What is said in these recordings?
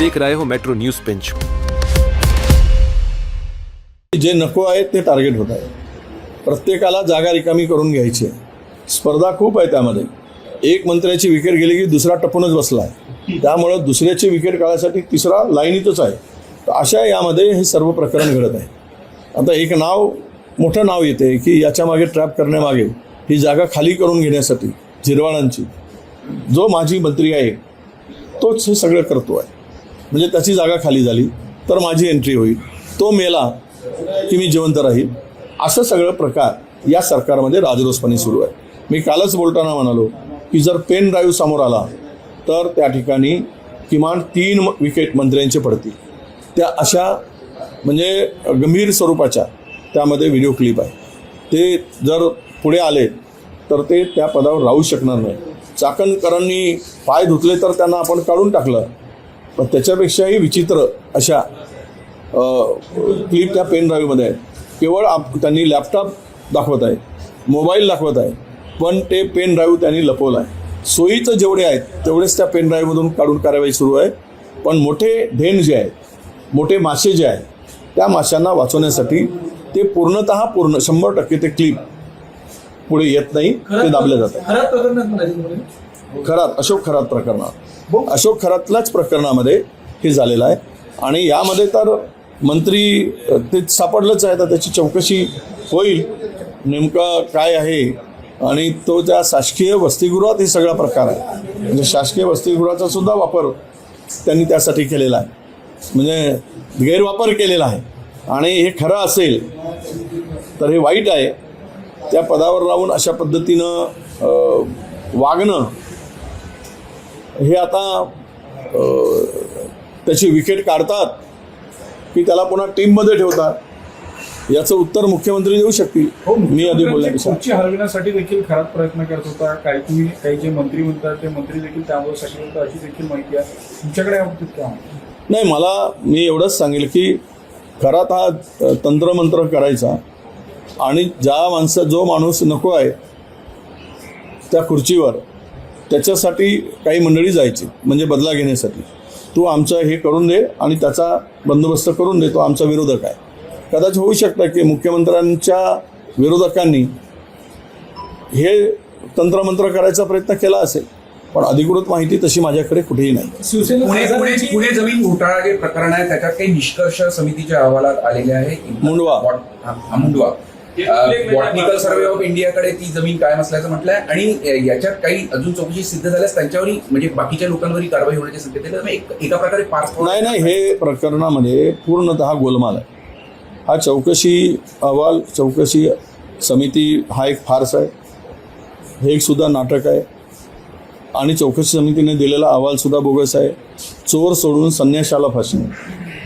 देख रहे हो मेट्रो न्यूज पिंच। जे नको आहे ते टार्गेट होत आहे। प्रत्येकाला जागा रिकामी करून घ्यायची आहे। स्पर्धा खूप आहे त्यामध्ये। एक मंत्र्याची विकेट गेली की दुसरा टपूनच बसला आहे, त्यामुळे दुसऱ्याची विकेट काढण्यासाठी तिसरा लाईनीतच आहे। तर अशा यामध्ये हे सर्व प्रकरण घडत आहे। आता एक मोठं नाव येते की याच्या मागे ट्रॅप करण्यामागे ही जागा खाली करून घेण्यासाठी झिरवाळांची जो माजी मंत्री आहे तोच हे सगळं करतो आहे। म्हणजे त्याची जागा खाली झाली तर माझी एंट्री होईल, तो मेला की मी जिवंत राहील, असं सगळं प्रकार या सरकारमध्ये राजरोसपणे सुरू आहे। मी कालच बोलताना म्हणालो की जर पेन ड्राईव्ह समोर आला तर त्या ठिकाणी किमान 3 विकेट मंत्र्यांचे पडतील। त्या अशा म्हणजे गंभीर स्वरूपाच्या त्यामध्ये व्हिडिओ क्लिप आहे। ते जर पुढे आले तर ते त्या पदावर राहू शकणार नाही। चाकणकरांनी पाय धुतले तर त्यांना आपण काढून टाकलं, पण त्याच्यापेक्षाही विचित्र अशा क्लिप त्या पेन ड्राईव्हमध्ये आहेत। केवळ त्यांनी लॅपटॉप दाखवत आहे, मोबाईल दाखवत आहे, पण ते पेन ड्राईव्ह त्यांनी लपवलं आहे। सोयीचं जेवढे आहेत तेवढेच त्या पेन ड्राईव्हमधून काढून कारवाई सुरू आहे, पण मोठे ढेण जे आहेत, मोठे मासे जे आहेत, त्या माशांना वाचवण्यासाठी ते पूर्ण 100% ते क्लिप पुढे येत नाही, ते दाबले जातात। अशोक खरात प्रकरणात, अशोक खरातल्याच प्रकरणामध्ये हे झालेलं आहे। आणि यामध्ये तर मंत्री ते सापडलंच आहे, तर त्याची चौकशी होईल नेमकं काय आहे। आणि तो त्या शासकीय वसतिगृहात हे सगळा प्रकार आहे, म्हणजे शासकीय वसतिगृहाचा सुद्धा वापर त्यांनी त्यासाठी केलेला आहे, म्हणजे गैरवापर केलेला आहे। आणि हे खरं असेल तर हे वाईट आहे। त्या पदावर राहून अशा पद्धतीनं वागणं हे आता त्याची विकेट काढतात की त्याला पुन्हा टीममध्ये ठेवतात, याचं उत्तर मुख्यमंत्री देऊ शकतील। मी आधी बोलण्यापेक्षा खुर्ची हलविण्यासाठी देखील खरात प्रयत्न करत होता। काही जे मंत्री म्हणतात ते मंत्री देखील त्यामुळे साठी होतं, अशी देखील माहिती आहे। तुमच्याकडे याबाबतीत काय नाही, मी एवढंच सांगेल की खरात हा तंत्रमंत्र करायचा आणि जो माणूस नको आहे त्या खुर्चीवर त्याच्यासाठी काही मंडळी जायची, म्हणजे बदला घेण्यासाठी। तू आमचं हे करून दे आणि त्याचा बंदोबस्त करून दे, तो आमचा विरोधक आहे। कदाचित होऊ शकतं की मुख्यमंत्र्यांच्या विरोधकांनी हे तंत्रमंत्र करायचा प्रयत्न केला असेल, पण अधिकृत माहिती तशी माझ्याकडे कुठेही नाही। पुणे जमीन घोटाळा जे प्रकरण आहे त्याच्यात काही निष्कर्ष समितीच्या अहवालात आलेले आहे। मुंडवा बॉटनिकल सर्व्हे ऑफ इंडियाकडे ती जमीन कायम असल्याचं म्हटलंय आणि याच्यात काही अजून चौकशी सिद्ध झाल्यास त्यांच्यावरही म्हणजे बाकीच्या लोकांवरही कारवाई होण्याची शक्यता आहे। एका प्रकारे नाही, हे प्रकरणामध्ये पूर्णतः गोलमाल आहे। हा चौकशी समिती हा एक फार्स आहे, हे एक सुद्धा नाटक आहे आणि चौकशी समितीने दिलेला अहवाल सुद्धा बोगस आहे। चोर सोडून संन्याशाला फाशी,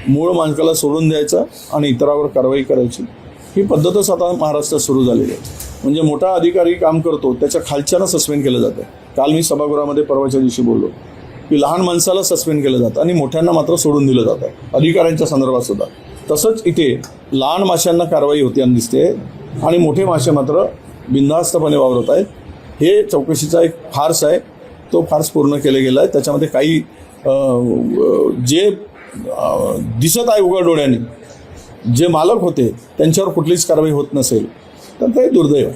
मूळ माणसाला सोडून द्यायचं आणि इतरावर कारवाई करायची, ही पद्धतच आता महाराष्ट्रात सुरू झालेली आहे। म्हणजे मोठा अधिकारी काम करतो त्याच्या खालच्यानं सस्पेंड केलं जातं। काल मी सभागृहामध्ये परवाच्या दिवशी बोललो की लहान माणसाला सस्पेंड केलं जातं आणि मोठ्यांना मात्र सोडून दिलं जातं, अधिकाऱ्यांच्या संदर्भात सुद्धा। तसंच इथे लहान माशांना कारवाई होती आणि दिसते आणि मोठे मासे मात्र बिनधास्तपणे वावरत आहेत। हे चौकशीचा एक फार्स आहे, तो फार्स पूर्ण केला गेला आहे। त्याच्यामध्ये काही जे दिसत आहे उघड डोळ्यांनी, जे मालक होते त्यांच्यावर कुठलीच कारवाई होत नसेल तर ते दुर्दैव आहे।